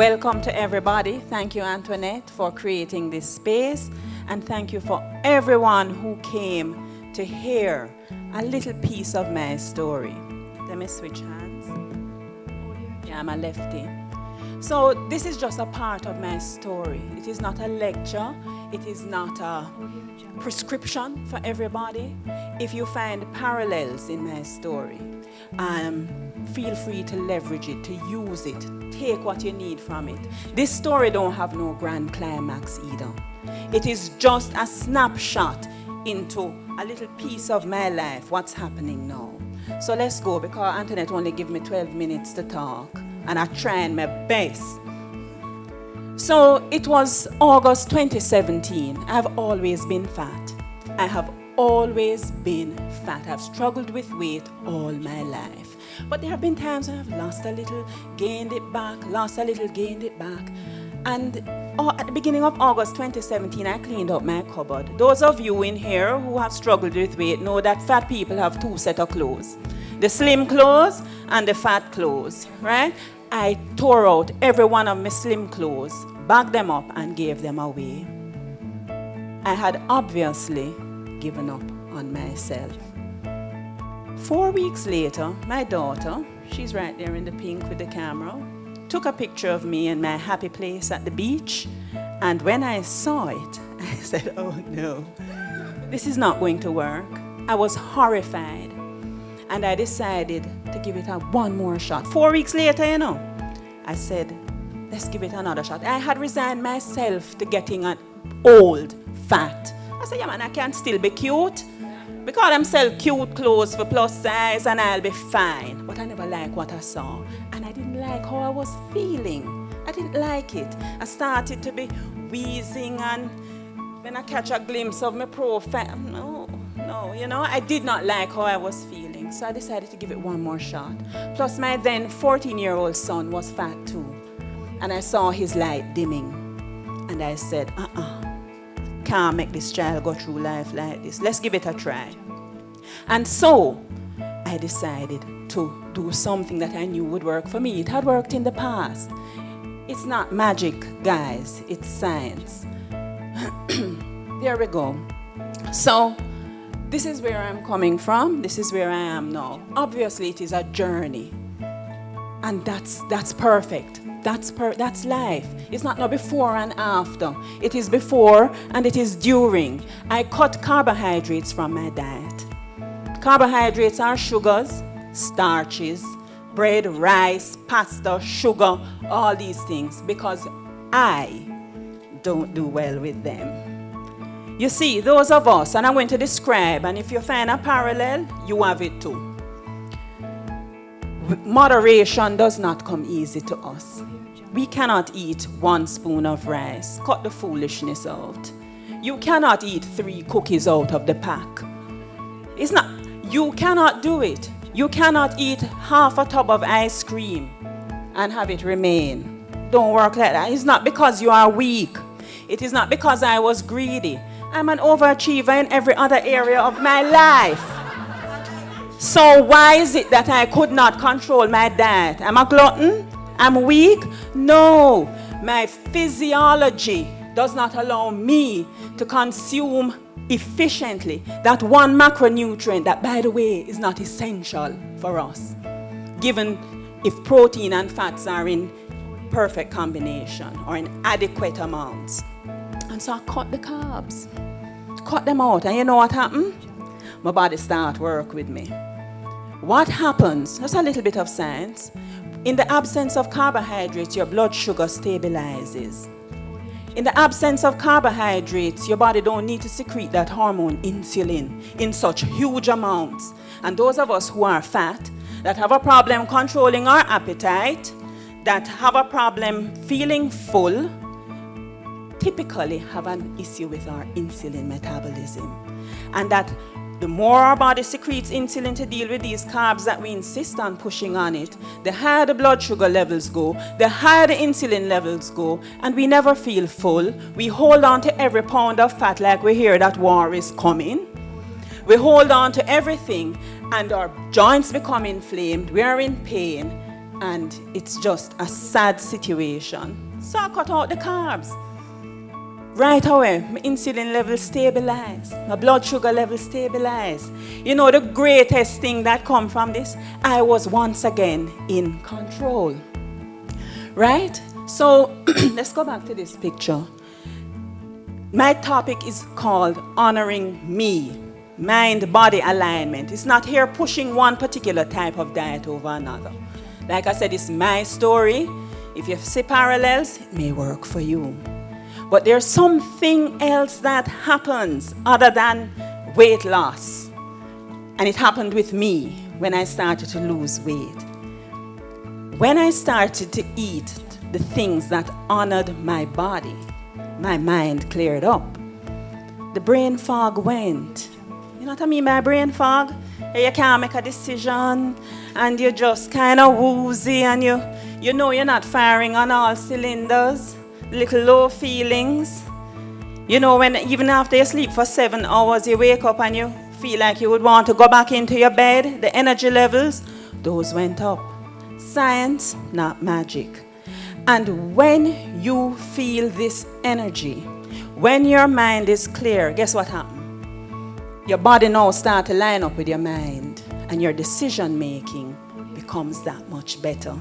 Welcome to everybody. Thank you, Antoinette, for creating this space. And thank you for everyone who came to hear a little piece of my story. Let me switch hands. Yeah, I'm a lefty. So this is just a part of my story. It is not a lecture. It is not a prescription for everybody. If you find parallels in my story, feel free to leverage it, to use it. Take what you need from it. This story don't have no grand climax either. It is just a snapshot into a little piece of my life, what's happening now. So let's go, because Antoinette only gave me 12 minutes to talk, and I'm trying my best. So it was August 2017. I've always been fat. I have always been fat. I've struggled with weight all my life. But there have been times when I've lost a little, gained it back, lost a little, gained it back. And at the beginning of August 2017, I cleaned up my cupboard. Those of you in here who have struggled with weight know that fat people have two sets of clothes. The slim clothes and the fat clothes, right? I tore out every one of my slim clothes, bagged them up and gave them away. I had obviously given up on myself. 4 weeks later, my daughter, she's right there in the pink with the camera, took a picture of me in my happy place at the beach. And when I saw it, I said, oh no, this is not going to work. I was horrified. And I decided to give it one more shot. 4 weeks later, I said, let's give it another shot. I had resigned myself to getting an old, fat. I said, yeah man, I can still be cute. Because I'm sell cute clothes for plus size and I'll be fine. But I never liked what I saw. And I didn't like how I was feeling. I didn't like it. I started to be wheezing, and when I catch a glimpse of my profile, no, I did not like how I was feeling. So I decided to give it one more shot. Plus my then 14-year-old son was fat too. And I saw his light dimming. And I said, can't make this child go through life like this. Let's give it a try. And so I decided to do something that I knew would work for me. It had worked in the past. It's not magic, guys. It's science. There we go. So this is where I'm coming from. This is where I am now. Obviously, it is a journey. And that's perfect. That's life. It's not no before and after. It is before and it is during. I cut carbohydrates from my diet. Carbohydrates are sugars, starches, bread, rice, pasta, sugar, all these things, because I don't do well with them. You see, those of us, and I'm going to describe, and if you find a parallel, you have it too. Moderation does not come easy to us. We cannot eat 1 spoon of rice. Cut the foolishness out. You cannot eat 3 cookies out of the pack. You cannot do it. You cannot eat half a tub of ice cream and have it remain. Don't work like that. It's not because you are weak. It is not because I was greedy. I'm an overachiever in every other area of my life. So why is it that I could not control my diet? I'm a glutton? I'm weak? No. My physiology does not allow me to consume efficiently that one macronutrient that, by the way, is not essential for us, given if protein and fats are in perfect combination or in adequate amounts. And so I cut the carbs. Cut them out. And you know what happened? My body started work with me. What happens? That's a little bit of science. In the absence of carbohydrates, your blood sugar stabilizes. In the absence of carbohydrates, your body don't need to secrete that hormone insulin in such huge amounts. And those of us who are fat, that have a problem controlling our appetite, that have a problem feeling full, typically have an issue with our insulin metabolism. And that the more our body secretes insulin to deal with these carbs that we insist on pushing on it, the higher the blood sugar levels go, the higher the insulin levels go, and we never feel full. We hold on to every pound of fat like we hear that war is coming. We hold on to everything, and our joints become inflamed. We are in pain. and it's just a sad situation. So I cut out the carbs. Right away, my insulin level stabilized, my blood sugar level stabilized. You know, the greatest thing that come from this, I was once again in control. Right? So let's go back to this picture. My topic is called Honoring Me, mind-body alignment. It's not here pushing one particular type of diet over another. Like I said, it's my story. If you see parallels, it may work for you. But there's something else that happens other than weight loss. And it happened with me when I started to lose weight. When I started to eat the things that honored my body, my mind cleared up. The brain fog went. You know what I mean by brain fog? You can't make a decision and you're just kind of woozy and you know you're not firing on all cylinders. Little low feelings. You know, when even after you sleep for 7 hours, you wake up and you feel like you would want to go back into your bed. The energy levels, those went up. Science, not magic. And when you feel this energy, when your mind is clear, guess what happens? Your body now starts to line up with your mind, and your decision making becomes that much better.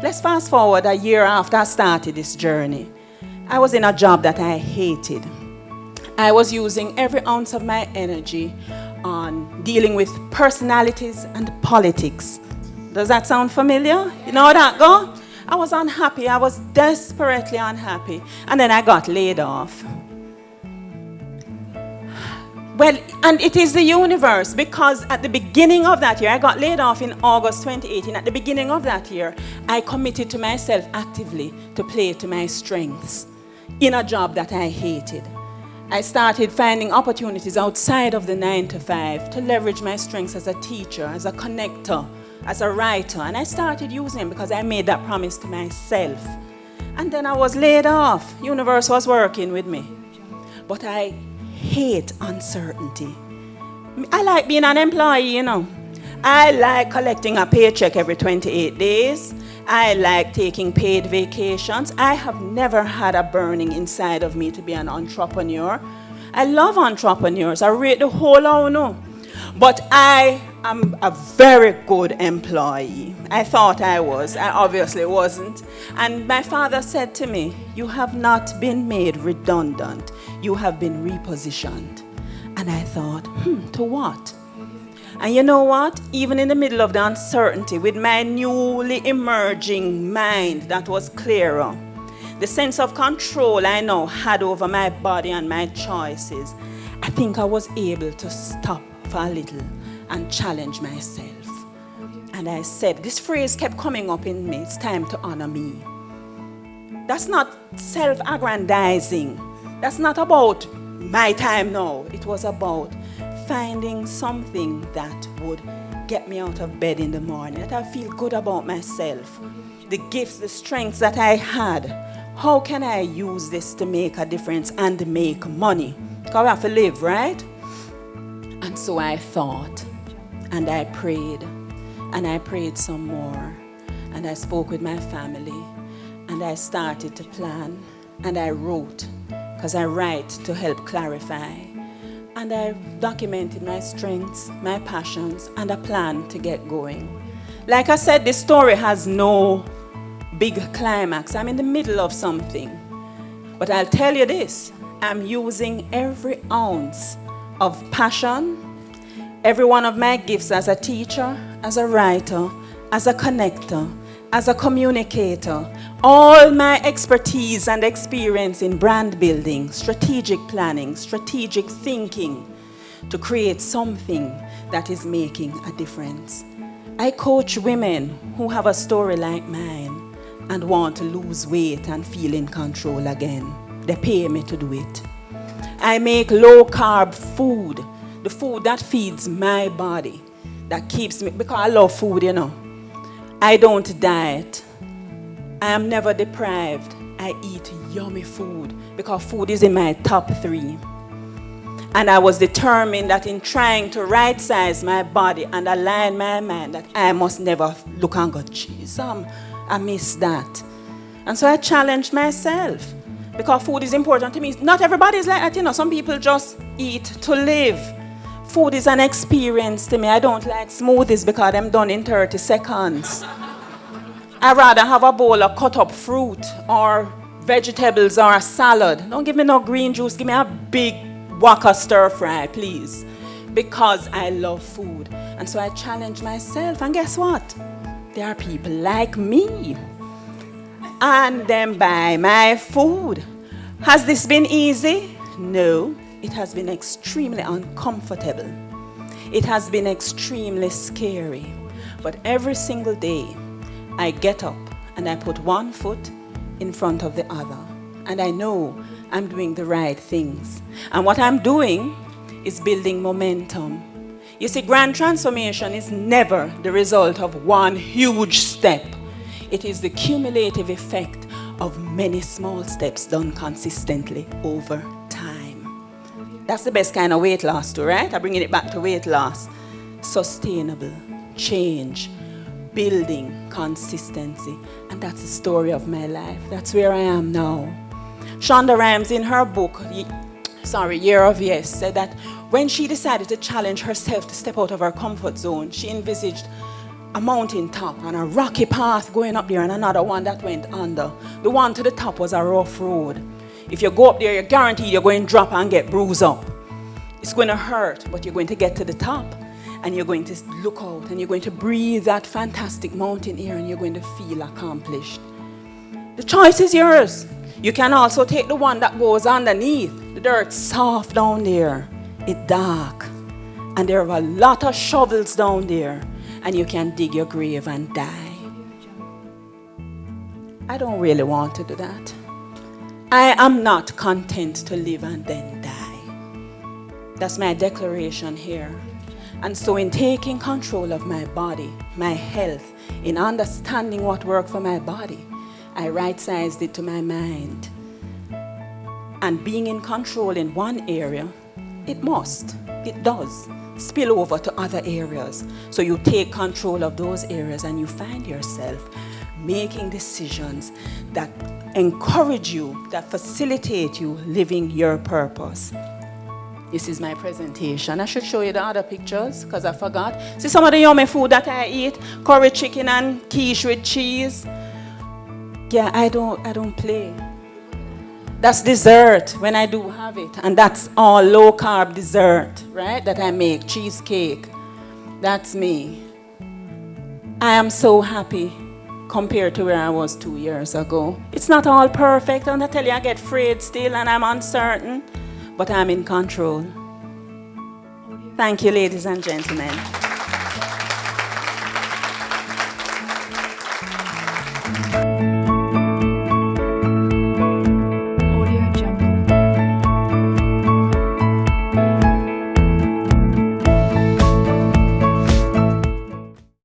Let's fast forward a year after I started this journey. I was in a job that I hated. I was using every ounce of my energy on dealing with personalities and politics. Does that sound familiar? You know how that go? I was unhappy. I was desperately unhappy. And then I got laid off. Well, and it is the universe, because at the beginning of that year, I got laid off in August 2018. At the beginning of that year, I committed to myself actively to play to my strengths in a job that I hated. I started finding opportunities outside of the 9 to 5 to leverage my strengths as a teacher, as a connector, as a writer. And I started using them because I made that promise to myself. And then I was laid off. Universe was working with me. But I hate uncertainty. I like being an employee, you know. I like collecting a paycheck every 28 days. I like taking paid vacations. I have never had a burning inside of me to be an entrepreneur. I love entrepreneurs. I rate the whole owner. But I am a very good employee. I thought I was. I obviously wasn't. And my father said to me, "You have not been made redundant. You have been repositioned." And I thought, to what? And you know what? Even in the middle of the uncertainty, with my newly emerging mind that was clearer, the sense of control I now had over my body and my choices, I think I was able to stop for a little and challenge myself. And I said, this phrase kept coming up in me, it's time to honor me. That's not self-aggrandizing. That's not about my time now. It was about finding something that would get me out of bed in the morning, that I feel good about myself. The gifts, the strengths that I had. How can I use this to make a difference and make money? Because we have to live, right? And so I thought, and I prayed some more, and I spoke with my family, and I started to plan, and I wrote, because I write to help clarify, and I documented my strengths, my passions, and a plan to get going. Like I said, this story has no big climax. I'm in the middle of something, but I'll tell you this, I'm using every ounce of passion, every one of my gifts as a teacher, as a writer, as a connector, as a communicator, all my expertise and experience in brand building, strategic planning, strategic thinking, to create something that is making a difference. I coach women who have a story like mine and want to lose weight and feel in control again. They pay me to do it. I make low-carb food, the food that feeds my body, that keeps me, because I love food, you know. I don't diet. I am never deprived. I eat yummy food because food is in my top 3. And I was determined that in trying to right-size my body and align my mind, that I must never look and go, geez, I miss that. And so I challenged myself, because food is important to me. Not everybody is like that, you know. Some people just eat to live. Food is an experience to me. I don't like smoothies because I'm done in 30 seconds. I'd rather have a bowl of cut up fruit or vegetables or a salad. Don't give me no green juice. Give me a big wok of stir fry, please. Because I love food. And so I challenge myself. And guess what? There are people like me. And then buy my food. Has this been easy? No. It has been extremely uncomfortable. It has been extremely scary. But every single day, I get up and I put one foot in front of the other. And I know I'm doing the right things. And what I'm doing is building momentum. You see, grand transformation is never the result of one huge step. It is the cumulative effect of many small steps done consistently over time. That's the best kind of weight loss too, right? I'm bringing it back to weight loss. Sustainable change, building consistency. And that's the story of my life. That's where I am now. Shonda Rhimes in her book, Year of Yes, said that when she decided to challenge herself to step out of her comfort zone, she envisaged a mountain top and a rocky path going up there and another one that went under. The one to the top was a rough road. If you go up there, you're guaranteed you're going to drop and get bruised up. It's going to hurt, but you're going to get to the top and you're going to look out and you're going to breathe that fantastic mountain air and you're going to feel accomplished. The choice is yours. You can also take the one that goes underneath. The dirt's soft down there. It's dark. And there are a lot of shovels down there. And you can dig your grave and die. I don't really want to do that. I am not content to live and then die. That's my declaration here. And so in taking control of my body, my health, in understanding what worked for my body, I right-sized it to my mind. And being in control in one area, it does spill over to other areas. So you take control of those areas and you find yourself making decisions that encourage you, that facilitate you living your purpose. This is my presentation. I should show you the other pictures because I forgot. See some of the yummy food that I eat? Curry chicken and quiche with cheese. Yeah, I don't play. That's dessert when I do have it. And that's all low-carb dessert, right? That I make, cheesecake. That's me. I am so happy compared to where I was 2 years ago. It's not all perfect, and I tell you, I get afraid still, and I'm uncertain, but I'm in control. Thank you, ladies and gentlemen.